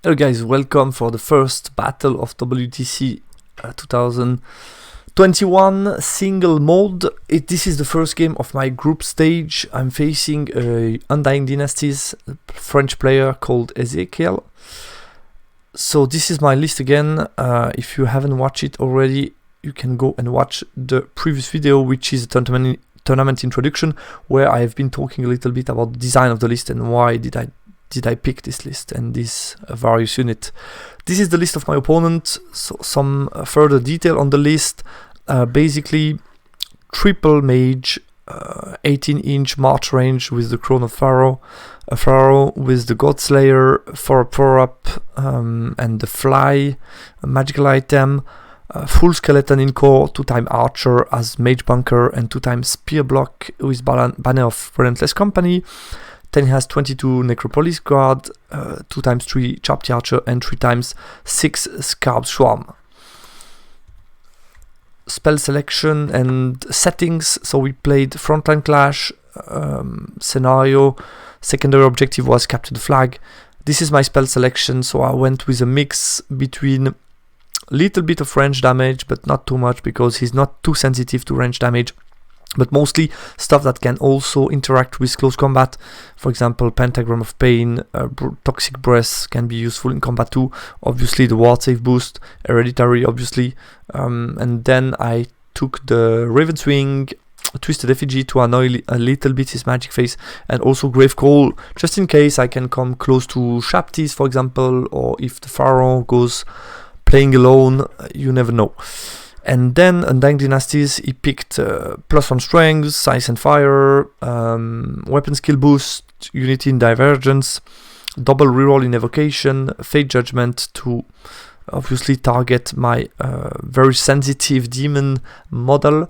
Hello guys, welcome for the first battle of WTC 2021 single mode. This is the first game of my group stage. I'm facing a Undying Dynasties French player called Ezekiel. So this is my list again. If you haven't watched it already, you can go and watch the previous video, which is a tournament introduction, where I have been talking a little bit about the design of the list and why did I pick this list and this various unit. This is the list of my opponent, so some further detail on the list. Basically, triple mage, 18-inch March range with the Crown of Pharaoh, a Pharaoh with the Godslayer for a power-up and the Fly, a magical item, full skeleton in core, 2-time Archer as Mage Bunker, and 2-time Spear Block with Banner of Relentless Company. Then he has 22 Necropolis Guard, 2x3 Chopped Archer, and 3x6 Scarab Swarm. Spell selection and settings. So we played Frontline Clash scenario. Secondary objective was Capture the Flag. This is my spell selection, so I went with a mix between a little bit of range damage, but not too much because he's not too sensitive to range damage. But mostly stuff that can also interact with close combat. For example, Pentagram of Pain, Toxic Breath can be useful in combat too. Obviously the Ward Save boost, Hereditary obviously. And then I took the Raven's Wing, Twisted Effigy to annoy a little bit his magic face, and also Grave Call, just in case I can come close to Shaptis, for example, or if the Pharaoh goes playing alone, you never know. And then Undying Dynasties, he picked +1 strength, Ice and Fire, weapon skill boost, Unity in Divergence, double reroll in Evocation, Fate Judgment to obviously target my very sensitive demon model,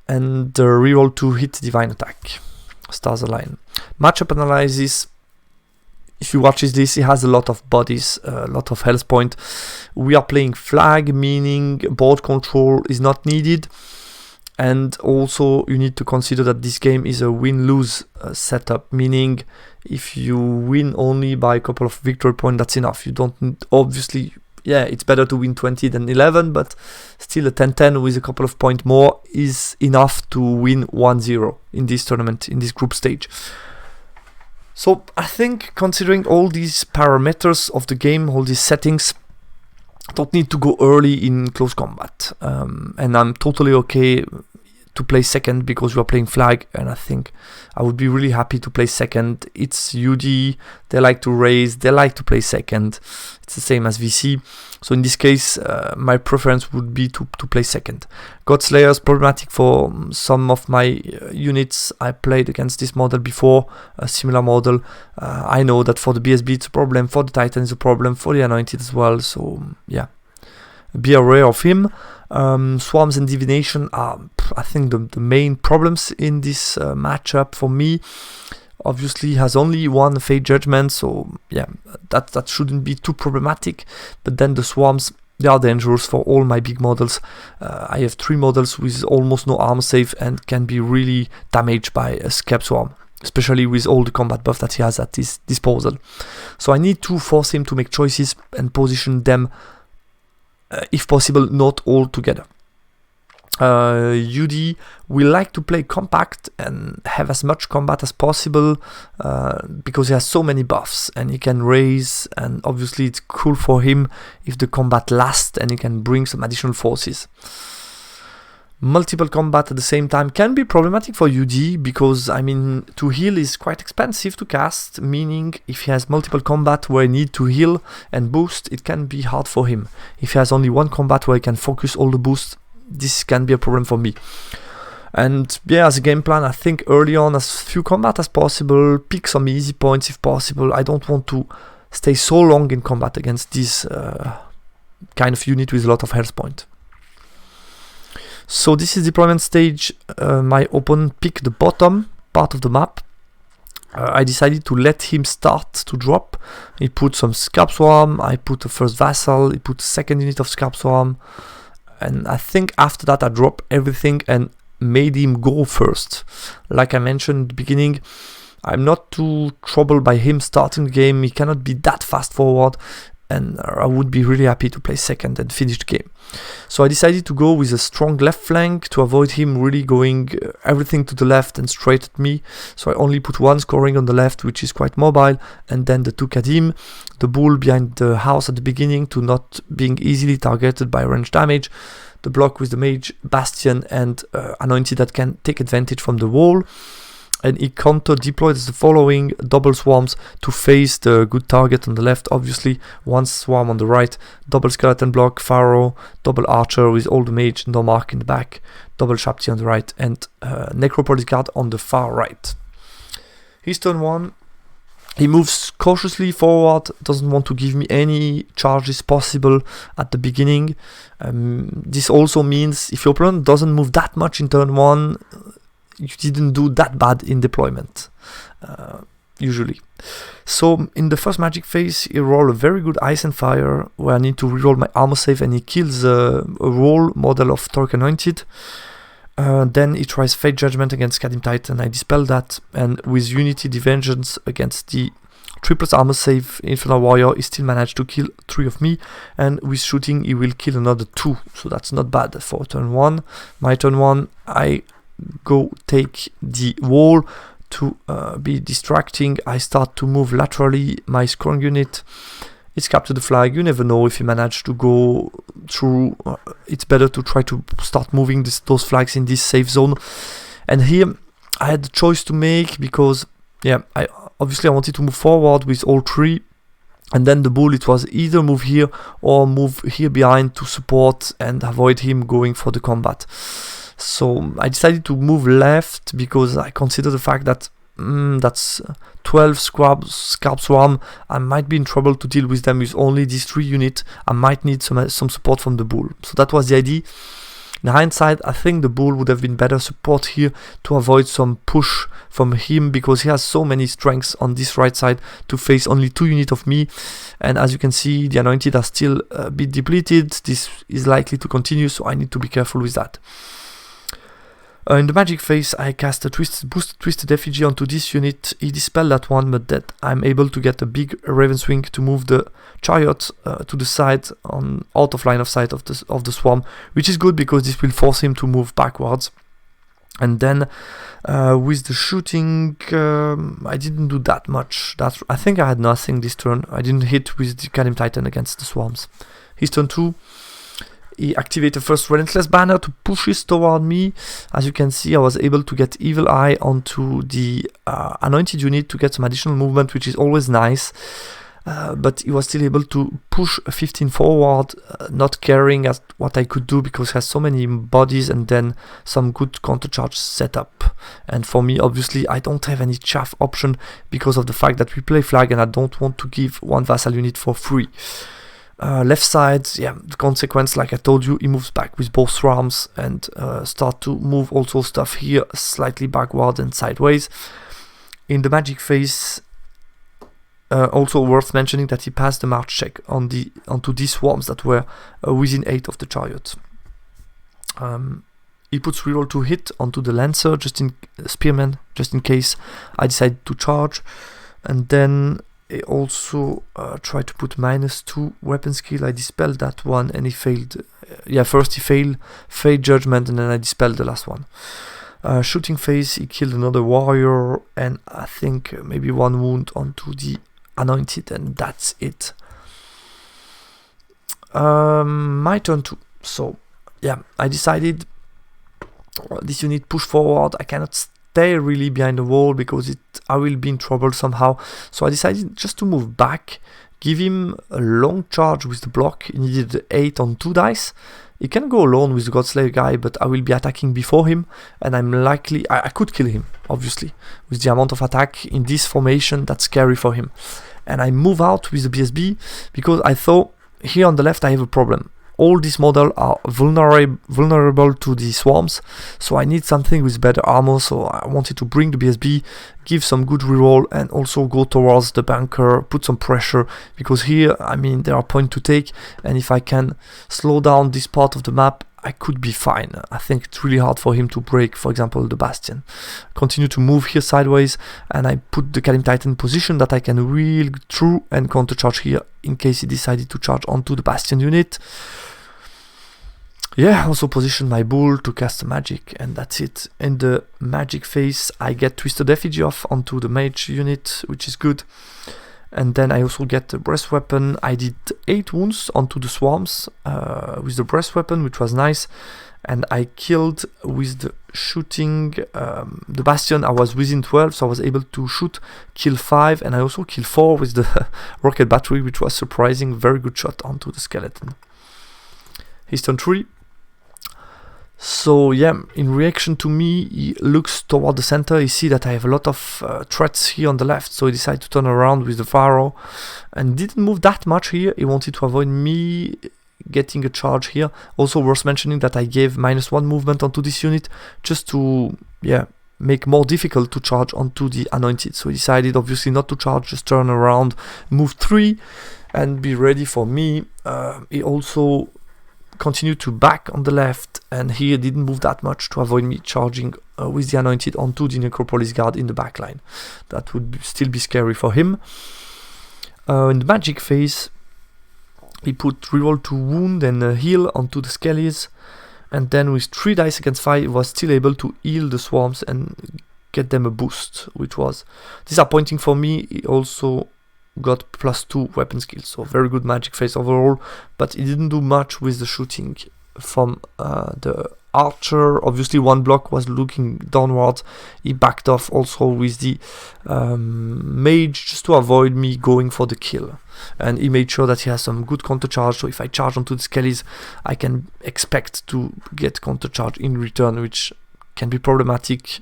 and reroll to hit Divine Attack. Stars Align. Matchup analysis. If you watch this, it has a lot of bodies, a lot of health point. We are playing flag, meaning board control is not needed. And also you need to consider that this game is a win-lose setup, meaning if you win only by a couple of victory points, that's enough. You don't need, obviously, yeah, it's better to win 20 than 11, but still a 10-10 with a couple of points more is enough to win 1-0 in this tournament, in this group stage. So I think, considering all these parameters of the game, all these settings, I don't need to go early in close combat. And I'm totally okay to play second because we are playing flag, and I think I would be really happy to play second. It's UD, they like to raise, they like to play second. It's the same as VC. So in this case, my preference would be to play second. Godslayer is problematic for some of my units. I played against this model before, a similar model. I know that for the BSB it's a problem, for the Titan it's a problem, for the Anointed as well. So yeah, be aware of him. Swarms and Divination are, I think, the main problems in this matchup for me. Obviously, he has only one Fate Judgment, so yeah, that shouldn't be too problematic. But then the Swarms, they are dangerous for all my big models. I have 3 models with almost no armor save and can be really damaged by a Scab Swarm, especially with all the combat buff that he has at his disposal. So I need to force him to make choices and position them, if possible, not all together. UD, we like to play compact and have as much combat as possible because he has so many buffs and he can raise, and obviously it's cool for him if the combat lasts and he can bring some additional forces. Multiple combat at the same time can be problematic for UD because, I mean, to heal is quite expensive to cast, meaning if he has multiple combat where he need to heal and boost, it can be hard for him. If he has only one combat where he can focus all the boosts, this can be a problem for me. And yeah, as a game plan, I think early on as few combat as possible, pick some easy points if possible. I don't want to stay so long in combat against this kind of unit with a lot of health point. So this is deployment stage. My opponent picked the bottom part of the map. I decided to let him start to drop. He put some Scab Swarm, I put the first Vassal, he put the second unit of Scab Swarm. And I think after that I dropped everything and made him go first. Like I mentioned at the beginning, I'm not too troubled by him starting the game. He cannot be that fast forward. and I would be really happy to play second and finish the game. So I decided to go with a strong left flank to avoid him really going everything to the left and straight at me. So I only put one scoring on the left, which is quite mobile, and then the two Kadim, the bull behind the house at the beginning to not being easily targeted by range damage, the block with the mage, bastion, and anointed that can take advantage from the wall. And he counter deployed the following double swarms to face the good target on the left, obviously, one swarm on the right, double skeleton block, pharaoh, double archer with all the mage, no mark in the back, double Shapti on the right, and necropolis guard on the far right. His turn 1, he moves cautiously forward, doesn't want to give me any charges possible at the beginning. This also means if your opponent doesn't move that much in turn 1, you didn't do that bad in deployment, usually. So in the first magic phase, he rolled a very good Ice and Fire, where I need to reroll my armor save, and he kills a roll model of Torque Anointed. Then he tries Fate Judgment against Kadim Titan. I dispel that, and with Unity Vengeance against the 3+ armor save Infernal Warrior, he still managed to kill 3 of me, and with shooting he will kill another 2, so that's not bad for turn 1. My turn 1, I go take the wall to be distracting. I start to move laterally my scoring unit. It's capture the flag. You never know if you manage to go through. It's better to try to start moving those flags in this safe zone. And here I had the choice to make, because I wanted to move forward with all 3, and then the bull, it was either move here or move here behind to support and avoid him going for the combat. So I decided to move left because I consider the fact that that's 12 Scarab Swarm. I might be in trouble to deal with them with only these 3 units. I might need some support from the bull. So that was the idea. In hindsight, I think the bull would have been better support here to avoid some push from him, because he has so many strengths on this right side to face only 2 units of me. And as you can see, the anointed are still a bit depleted. This is likely to continue, so I need to be careful with that. In the magic phase, I cast a boosted Twisted Effigy onto this unit. He dispelled that one, but that I'm able to get a big Raven's Wing to move the chariot to the side, out of line of sight of the swarm, which is good because this will force him to move backwards. And then with the shooting, I didn't do that much. I think I had nothing this turn. I didn't hit with the Kadim Titan against the swarms. His turn 2. He activated first Relentless Banner to push this toward me. As you can see, I was able to get Evil Eye onto the Anointed unit to get some additional movement, which is always nice. But he was still able to push 15 forward, not caring at what I could do because he has so many bodies and then some good countercharge setup. And for me, obviously, I don't have any chaff option because of the fact that we play flag and I don't want to give one vassal unit for free. Left side, the consequence, like I told you, he moves back with both swarms and start to move also stuff here slightly backward and sideways. In the magic phase, also worth mentioning that he passed the march check onto these swarms that were within 8 of the chariot. He puts reroll to hit onto the lancer, spearman, just in case I decide to charge, and then I also tried to put -2 weapon skill. I dispelled that one and he failed. First he failed Fate Judgment and then I dispelled the last one. Shooting phase, he killed another warrior and I think maybe 1 wound onto the anointed, and that's it. My turn 2. So I decided this unit push forward. I cannot stay really behind the wall because I will be in trouble somehow. So I decided just to move back, give him a long charge with the block. He needed 8 on 2 dice. He can go alone with the Godslayer guy, but I will be attacking before him, and I'm likely I could kill him, obviously, with the amount of attack in this formation. That's scary for him. And I move out with the BSB because I thought here on the left I have a problem. All these models are vulnerable to the swarms, so I need something with better armor. So I wanted to bring the BSB, give some good reroll, and also go towards the bunker, put some pressure, because here, I mean, there are points to take, and if I can slow down this part of the map, I could be fine. I think it's really hard for him to break, for example, the Bastion. Continue to move here sideways, and I put the Kalim Titan in position that I can wheel through and countercharge here in case he decided to charge onto the Bastion unit. Yeah, also position my bull to cast a magic, and that's it. In the magic phase, I get Twisted Effigy off onto the mage unit, which is good. And then I also get the breast weapon. I did 8 wounds onto the swarms with the breast weapon, which was nice. And I killed with the shooting the Bastion. I was within 12, so I was able to shoot, kill 5, and I also killed 4 with the rocket battery, which was surprising. Very good shot onto the skeleton. His turn 3. So yeah, in reaction to me, he looks toward the center. He see that I have a lot of threats here on the left, so he decided to turn around with the Pharaoh and didn't move that much here. He wanted to avoid me getting a charge here. Also worth mentioning that I gave -1 movement onto this unit just to make more difficult to charge onto the Anointed. So he decided obviously not to charge, just turn around, move 3 and be ready for me. He also continued to back on the left, and here didn't move that much to avoid me charging with the Anointed onto the Necropolis Guard in the back line. That would still be scary for him. In the magic phase, he put reroll to wound and heal onto the Skellies, and then with 3 dice against 5, he was still able to heal the swarms and get them a boost, which was disappointing for me. He also got +2 weapon skills, so very good magic phase overall, but he didn't do much with the shooting from the archer. Obviously 1 block was looking downwards. He backed off also with the mage just to avoid me going for the kill, and he made sure that he has some good counter charge, so if I charge onto the Skellies, I can expect to get counter charge in return, which can be problematic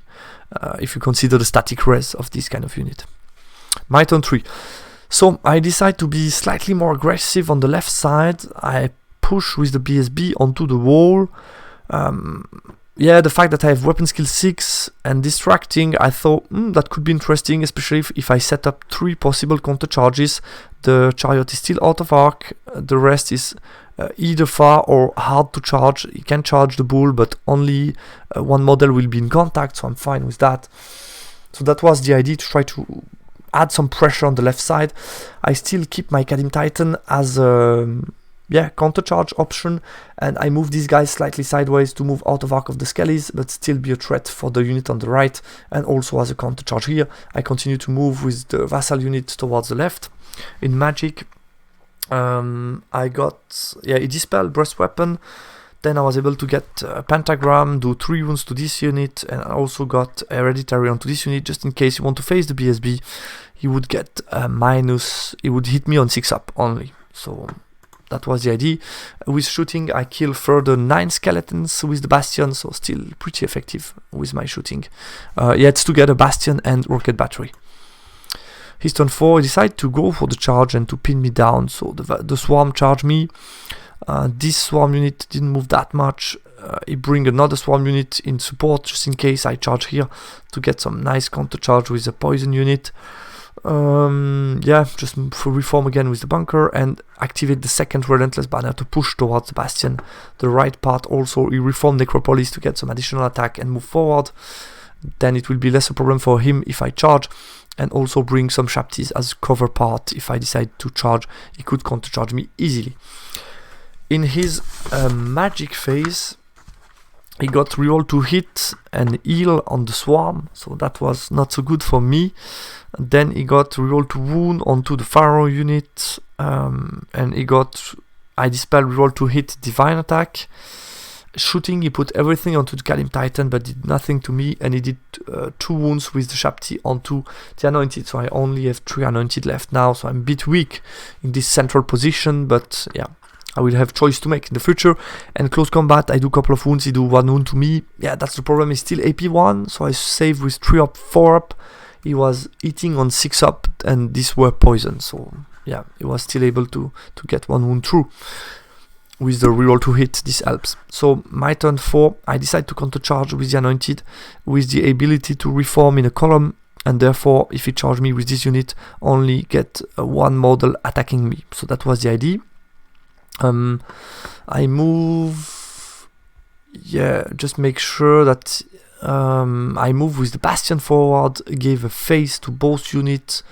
if you consider the static res of this kind of unit. My turn 3. So I decide to be slightly more aggressive on the left side. I push with the BSB onto the wall. The fact that I have weapon skill 6 and distracting, I thought that could be interesting, especially if I set up 3 possible counter charges. The chariot is still out of arc. The rest is either far or hard to charge. You can charge the bull, but only 1 model will be in contact, so I'm fine with that. So that was the idea, to try to add some pressure on the left side. I still keep my Kalim Titan as a counter charge option, and I move these guys slightly sideways to move out of arc of the Skellies, but still be a threat for the unit on the right, and also as a counter charge here. I continue to move with the vassal unit towards the left. In magic, I got a dispel breast weapon. Then I was able to get a pentagram, do 3 wounds to this unit, and I also got hereditary onto this unit, just in case you want to face the BSB. He would get a minus, he would hit me on 6 up only. So that was the idea. With shooting, I kill further 9 skeletons with the Bastion, so still pretty effective with my shooting. It's to get a Bastion and rocket battery. His turn 4, he decided to go for the charge and to pin me down, so the swarm charged me. This swarm unit didn't move that much. He bring another swarm unit in support just in case I charge here to get some nice counter charge with the poison unit. Just reform again with the bunker and activate the second relentless banner to push towards the Bastion. The right part also, he reformed Necropolis to get some additional attack and move forward. Then it will be less a problem for him if I charge, and also bring some Shaptis as cover part. If I decide to charge, he could counter charge me easily. In his magic phase, he got reroll to hit and heal on the swarm, so that was not so good for me. And then he got reroll to wound onto the Pharaoh unit, and I dispel reroll to hit divine attack. Shooting, he put everything onto the Kalim Titan but did nothing to me, and he did 2 wounds with the Shapti onto the Anointed, so I only have 3 Anointed left now, so I'm a bit weak in this central position, but I will have choice to make in the future. And close combat, I do a couple of wounds, he do 1 wound to me. That's the problem, he's still AP1, so I save with 3 up, 4 up. He was eating on 6 up, and these were poison, so he was still able to get 1 wound through. With the reroll to hit, this helps. So my turn 4, I decide to counter charge with the Anointed, with the ability to reform in a column, and therefore if he charge me with this unit, only get 1 model attacking me. So that was the idea. I move yeah, just make sure that I move with the Bastion forward, gave a phase to both units.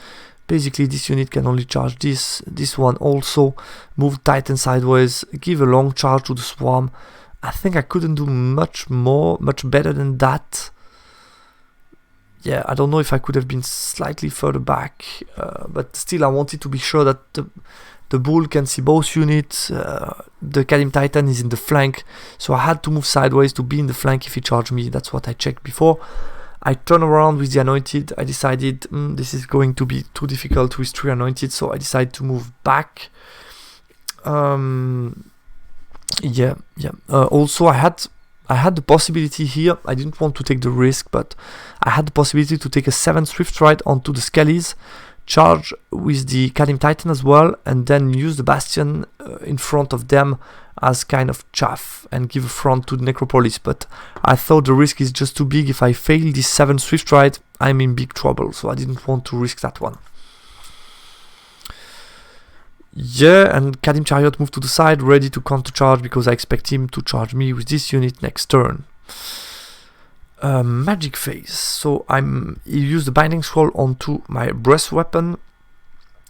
Basically, this unit can only charge this one also. Move Titan sideways, give a long charge to the Swarm. I think I couldn't do much better than that. Yeah, I don't know if I could have been slightly further back, but still I wanted to be sure that the Bull can see both units. The Kadim Titan is in the flank, so I had to move sideways to be in the flank if he charged me. That's what I checked before. I turn around with the Anointed. I decided this is going to be too difficult with 3 Anointed, so I decided to move back. Also, I had the possibility here. I didn't want to take the risk, but I had the possibility to take a 7 Swift Ride onto the Skellies, charge with the Kadim Titan as well, and then use the Bastion in front of them as kind of chaff and give a front to the Necropolis. But I thought the risk is just too big. If I fail this 7 Swift Ride, I'm in big trouble, so I didn't want to risk that one. Yeah, and Kadim Chariot moved to the side, ready to counter-charge because I expect him to charge me with this unit next turn. Magic phase. So he used the Binding Scroll onto my breast weapon.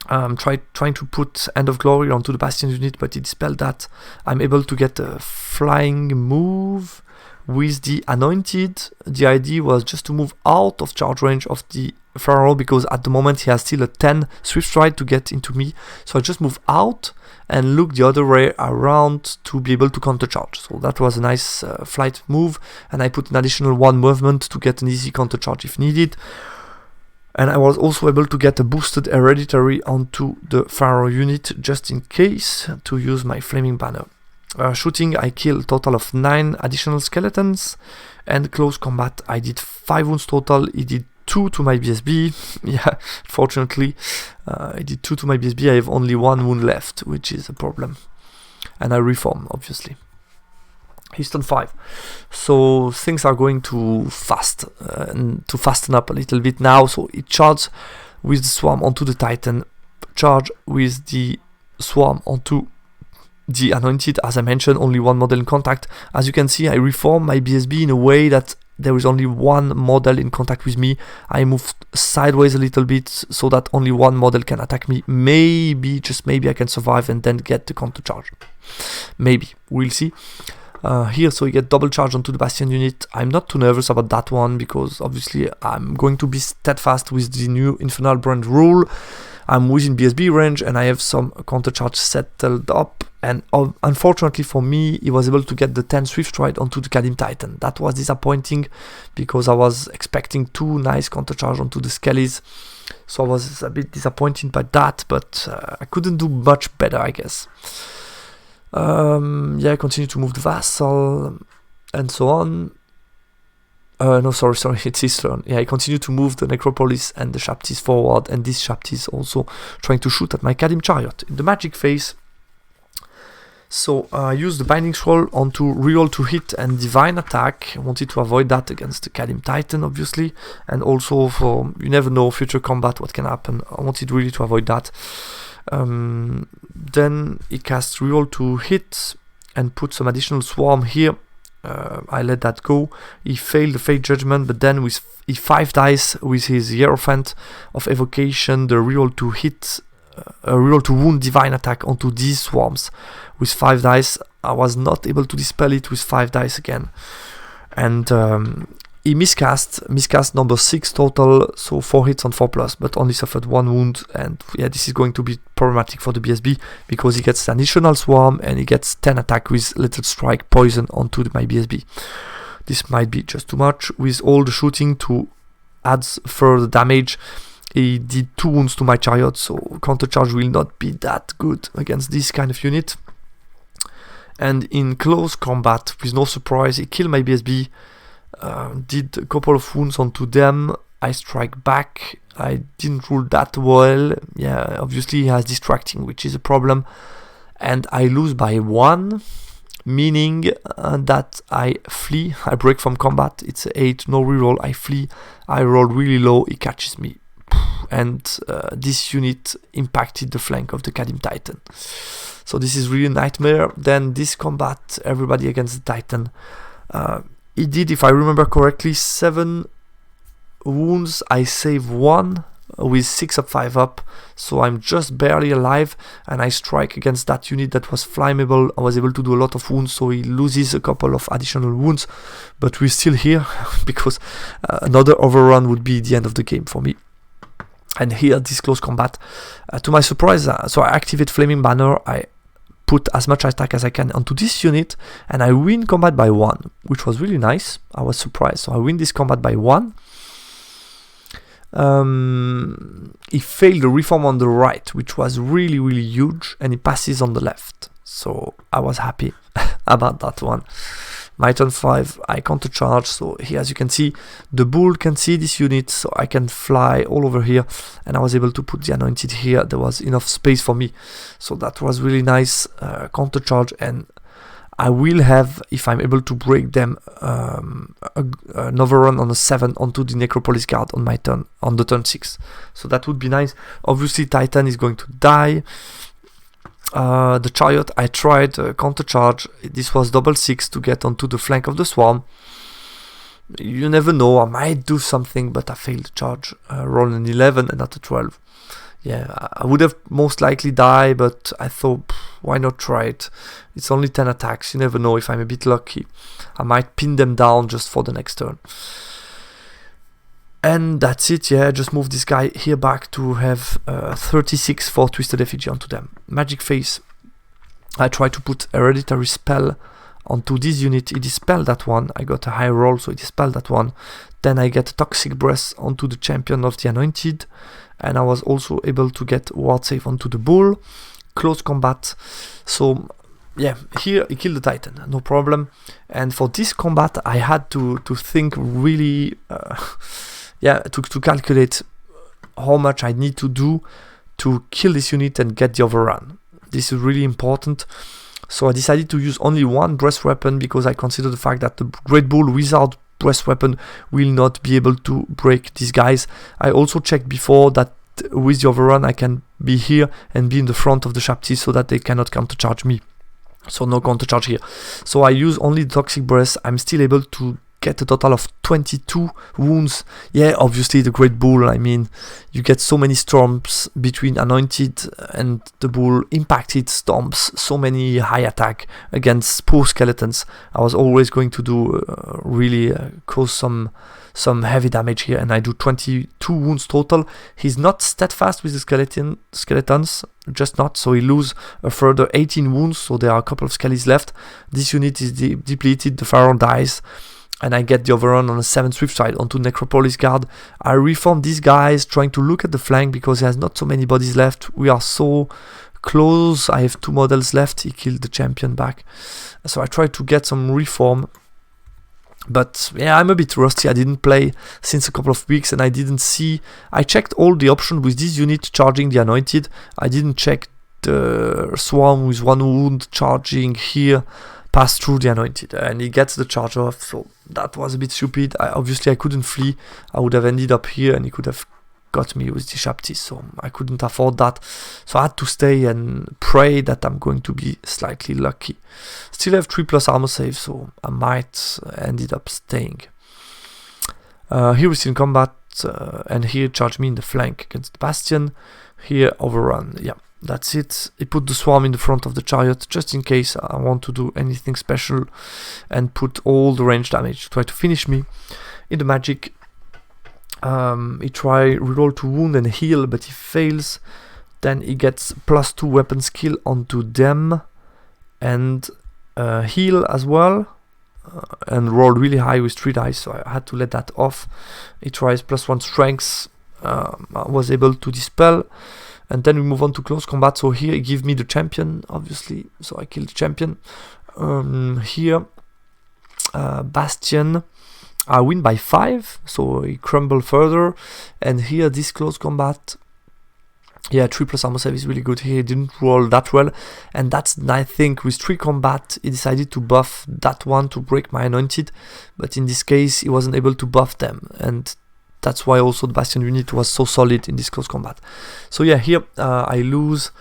Trying to put End of Glory onto the Bastion unit, but he dispelled that. I'm able to get a flying move with the Anointed. The idea was just to move out of charge range of the Pharaoh, because at the moment he has still a 10 Swift Ride to get into me. So I just move out and look the other way around to be able to counter charge. So that was a nice flight move, and I put an additional 1 movement to get an easy counter charge if needed. And I was also able to get a boosted Hereditary onto the Pharaoh unit just in case, to use my Flaming Banner. Shooting, I killed a total of 9 additional skeletons, and close combat I did 5 wounds total. He did 2 to my BSB. Yeah, fortunately, I did 2 to my BSB. I have only 1 wound left, which is a problem. And I reform, obviously. He's turn 5. So things are going too fast, and to fasten up a little bit now. So it charges with the Swarm onto the Titan, charge with the Swarm onto the Anointed. As I mentioned, only 1 model in contact. As you can see, I reform my BSB in a way that there is only 1 model in contact with me. I moved sideways a little bit so that only 1 model can attack me. Maybe, just maybe, I can survive and then get the counter charge. Maybe, we'll see. Here, so you get double charge onto the Bastion unit. I'm not too nervous about that one, because obviously I'm going to be steadfast with the new Infernal Brand rule. I'm within BSB range and I have some counter charge settled up, and unfortunately for me, he was able to get the 10 Swift Ride onto the Kadim Titan. That was disappointing, because I was expecting 2 nice counter charge onto the Skellies, so I was a bit disappointed by that, but I couldn't do much better, I guess. I continue to move the Vassal and so on. No, sorry, it's his turn. Yeah, I continue to move the Necropolis and the Shaptis forward, and this Shaptis also trying to shoot at my Kadim Chariot. In the magic phase, so I used the Binding Scroll onto reroll to hit and Divine Attack. I wanted to avoid that against the Kadim Titan, obviously, and also for, you never know, future combat, what can happen. I wanted really to avoid that. Then he casts reroll to hit and put some additional Swarm here. I let that go. He failed the Fate Judgment, but then he 5 dice with his Hierophant of Evocation, the reroll to hit, reroll to wound Divine Attack onto these Swarms with 5 dice. I was not able to dispel it with 5 dice again, and he miscast number 6 total, so 4 hits on 4+, but only suffered 1 wound, and yeah, this is going to be problematic for the BSB, because he gets an additional Swarm and he gets 10 attack with Little Strike Poison onto my BSB. This might be just too much. With all the shooting to add further damage, he did 2 wounds to my Chariot, so counter charge will not be that good against this kind of unit. And in close combat, with no surprise, he killed my BSB. Did a couple of wounds onto them. I strike back. I didn't rule that well. Yeah, obviously he has distracting, which is a problem, and I lose by 1, meaning that I flee. I break from combat. It's 8, no reroll. I flee. I roll really low. He catches me, and this unit impacted the flank of the Kadim Titan. So this is really a nightmare. Then this combat, everybody against the Titan. He did, if I remember correctly, 7 wounds. I save 1 with 6 up, 5 up, so I'm just barely alive, and I strike against that unit that was flammable. I was able to do a lot of wounds, so he loses a couple of additional wounds, but we're still here because another overrun would be the end of the game for me. And here, this close combat, to my surprise, so I activate Flaming Banner, I put as much attack as I can onto this unit, and I win combat by 1, which was really nice. I was surprised, so I win this combat by 1. He failed the reform on the right, which was really, really huge, and he passes on the left, so I was happy about that one. My turn 5, I countercharge, so here, as you can see, the bull can see this unit, so I can fly all over here, and I was able to put the anointed here. There was enough space for me, so that was really nice. Countercharge, and I will have, if I'm able to break them, an overrun on a 7 onto the Necropolis Guard on my turn, on the turn 6. So that would be nice. Obviously, Titan is going to die. The Chariot, I tried countercharge. This was double 6 to get onto the flank of the Swarm. You never know, I might do something, but I failed the charge. Roll an 11 and not a 12. Yeah, I would have most likely died, but I thought, why not try it? It's only 10 attacks, you never know. If I'm a bit lucky, I might pin them down just for the next turn. And that's it, yeah, just move this guy here back to have 36 for Twisted Effigy onto them. Magic Face, I try to put Hereditary Spell onto this unit. He dispelled that one. I got a high roll, so he dispelled that one. Then I get Toxic Breath onto the Champion of the Anointed. And I was also able to get Ward Save onto the Bull. Close combat. So, yeah, here he killed the Titan, no problem. And for this combat, I had to think really, to calculate how much I need to do to kill this unit and get the overrun. This is really important. So I decided to use only 1 breast weapon because I consider the fact that the Great Bull without breast weapon will not be able to break these guys. I also checked before that with the overrun I can be here and be in the front of the Shaptis so that they cannot countercharge me. So no countercharge here. So I use only the Toxic Breath. I'm still able to get a total of 22 wounds. Yeah, obviously the Great Bull, I mean, you get so many storms between Anointed and the Bull, impacted storms, so many high attack against poor skeletons. I was always going to do really cause some heavy damage here, and I do 22 wounds total. He's not steadfast with the skeletons, just not, so he lose a further 18 wounds, so there are a couple of skellies left. This unit is depleted, the Pharaoh dies, and I get the overrun on the 7th Swift side onto Necropolis Guard. I reform these guys, trying to look at the flank because he has not so many bodies left. We are so close. I have 2 models left. He killed the champion back. So I tried to get some reform. But yeah, I'm a bit rusty. I didn't play since a couple of weeks and I didn't see. I checked all the options with this unit charging the Anointed. I didn't check the Swarm with 1 wound charging here. Pass through the Anointed and he gets the charge off, so that was a bit stupid. Obviously I couldn't flee. I would have ended up here and he could have got me with the Shaptis, so I couldn't afford that. So I had to stay and pray that I'm going to be slightly lucky. Still have 3+ armor save, so I might ended up staying. Here we're still in combat, and here charge me in the flank against the Bastion. Here overrun, yeah. That's it. He put the Swarm in the front of the Chariot just in case I want to do anything special, and put all the range damage to try to finish me. In the magic, he try reroll to wound and heal, but he fails. Then he gets +2 weapon skill onto them and heal as well, and roll really high with 3 dice, so I had to let that off. He tries +1 strength. I was able to dispel. And then we move on to close combat. So here he gives me the champion, obviously. So I kill the champion. Here, Bastion, I win by 5. So he crumble further. And here, this close combat, yeah, 3+ armor save is really good. Here he didn't roll that well. And that's, I think, with 3 combat, he decided to buff that one to break my Anointed. But in this case, he wasn't able to buff them. And that's why also the Bastion unit was so solid in this close combat. So yeah, here I lose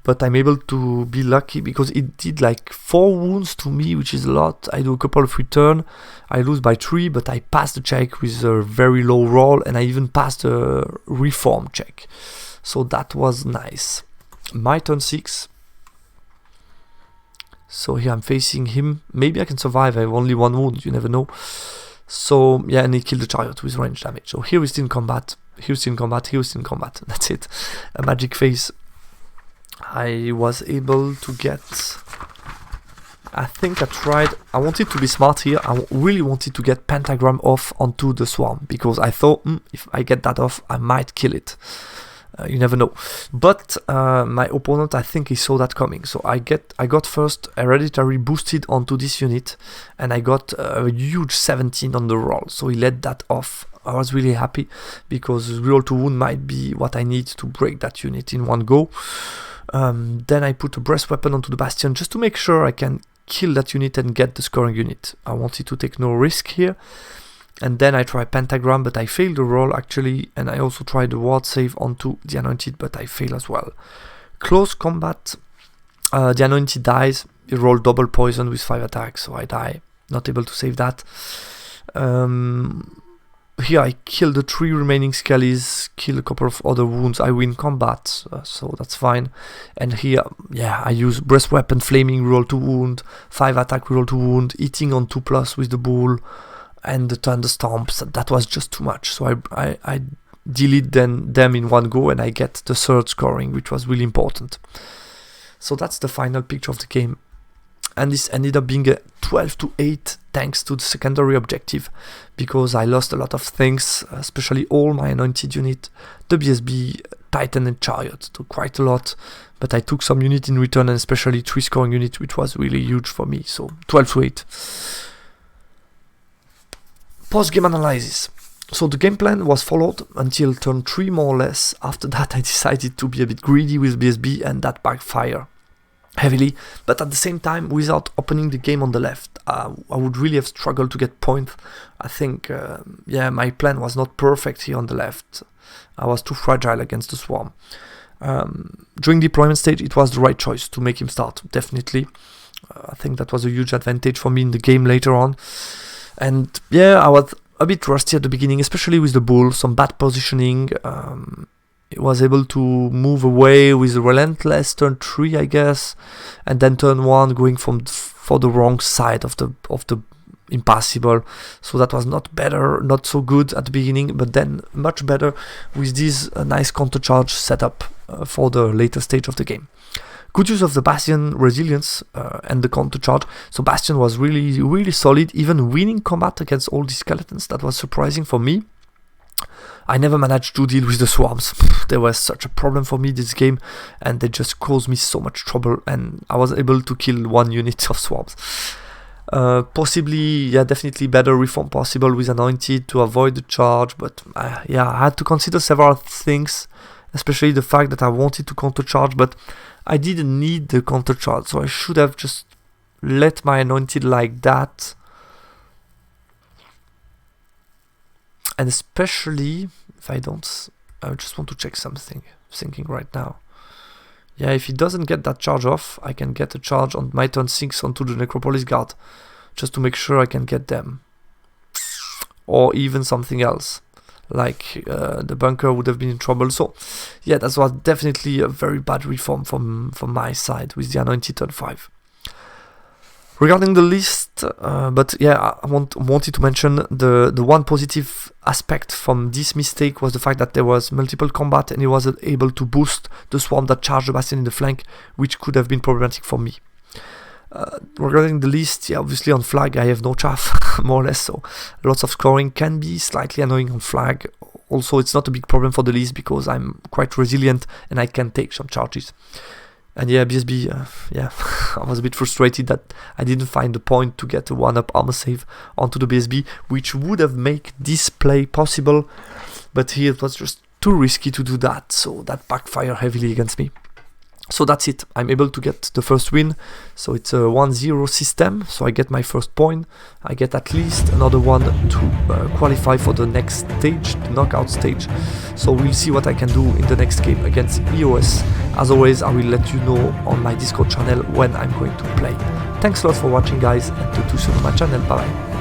but I'm able to be lucky because it did like 4 wounds to me, which is a lot. I do a couple of return, I lose by 3, but I pass the check with a very low roll, and I even passed the reform check, so that was nice. My turn 6. So here I'm facing him. Maybe I can survive. I have only 1 wound, you never know. So yeah, and he killed the chariot with range damage. So here we're still in combat. Here we're still in combat. Here we're still in combat. That's it. A magic phase. I was able to get... I think I wanted to be smart here. I really wanted to get Pentagram off onto the swarm, because I thought, if I get that off, I might kill it. You never know. But my opponent, I think he saw that coming. So I got first hereditary boosted onto this unit, and I got a huge 17 on the roll. So he let that off. I was really happy, because reroll to wound might be what I need to break that unit in one go. Then I put a breast weapon onto the bastion just to make sure I can kill that unit and get the scoring unit. I wanted to take no risk here. And then I tried Pentagram, but I failed the roll actually, and I also tried the ward save onto the Anointed, but I fail as well. Close combat, the Anointed dies. He rolled double poison with 5 attacks, so I die. Not able to save that. Here I kill the 3 remaining Skellies, kill a couple of other wounds. I win combat, so that's fine. And here, yeah, I use breast weapon, flaming, roll to wound, 5 attack, roll to wound, eating on 2+ with the bull, and the thunderstorms. That was just too much. So I delete them in one go, and I get the 3rd scoring, which was really important. So that's the final picture of the game. And this ended up being a 12-8 thanks to the secondary objective, because I lost a lot of things, especially all my Anointed unit, the BSB, Titan and Chariot, so quite a lot. But I took some unit in return, and especially 3 scoring unit, which was really huge for me. So 12-8. Post-game analysis. So the game plan was followed until turn 3 more or less. After that I decided to be a bit greedy with BSB, and that backfired heavily, but at the same time, without opening the game on the left, I would really have struggled to get points. I think, yeah, my plan was not perfect here on the left. I was too fragile against the swarm. During deployment stage, it was the right choice to make him start, definitely. I think that was a huge advantage for me in the game later on. And yeah, I was a bit rusty at the beginning, especially with the bull, some bad positioning. It was able to move away with Relentless turn 3, I guess, and then turn 1 going for the wrong side of the impassable. So that was not so good at the beginning, but then much better with this nice countercharge setup for the later stage of the game. Good use of the Bastion resilience and the countercharge. So Bastion was really, really solid, even winning combat against all these skeletons. That was surprising for me. I never managed to deal with the swarms. They were such a problem for me this game, and they just caused me so much trouble, and I was able to kill 1 unit of swarms. Possibly, yeah, definitely better reform possible with Anointed to avoid the charge, but yeah, I had to consider several things, especially the fact that I wanted to countercharge, but I didn't need the countercharge, so I should have just let my Anointed like that. And especially if I don't, I just want to check something, thinking right now. Yeah, if he doesn't get that charge off, I can get a charge on my turn 6 onto the Necropolis Guard, just to make sure I can get them. Or even something else, like the bunker would have been in trouble. So yeah, that was definitely a very bad reform from my side with the Anointed turn 5. Regarding the list, but yeah, I wanted to mention the one positive aspect from this mistake was the fact that there was multiple combat, and he wasn't able to boost the swarm that charged the Bastion in the flank, which could have been problematic for me. Regarding the list, yeah, obviously on flag I have no chaff, more or less, so lots of scoring can be slightly annoying on flag. Also, it's not a big problem for the list because I'm quite resilient and I can take some charges. And yeah, BSB, yeah, I was a bit frustrated that I didn't find the point to get a 1-up armor save onto the BSB, which would have made this play possible, but here it was just too risky to do that, so that backfired heavily against me. So that's it. I'm able to get the first win. So it's a 1-0 system. So I get my first point. I get at least another one to qualify for the next stage, the knockout stage. So we'll see what I can do in the next game against EOS. As always, I will let you know on my Discord channel when I'm going to play. Thanks a lot for watching, guys, and talk to you soon on my channel. Bye bye.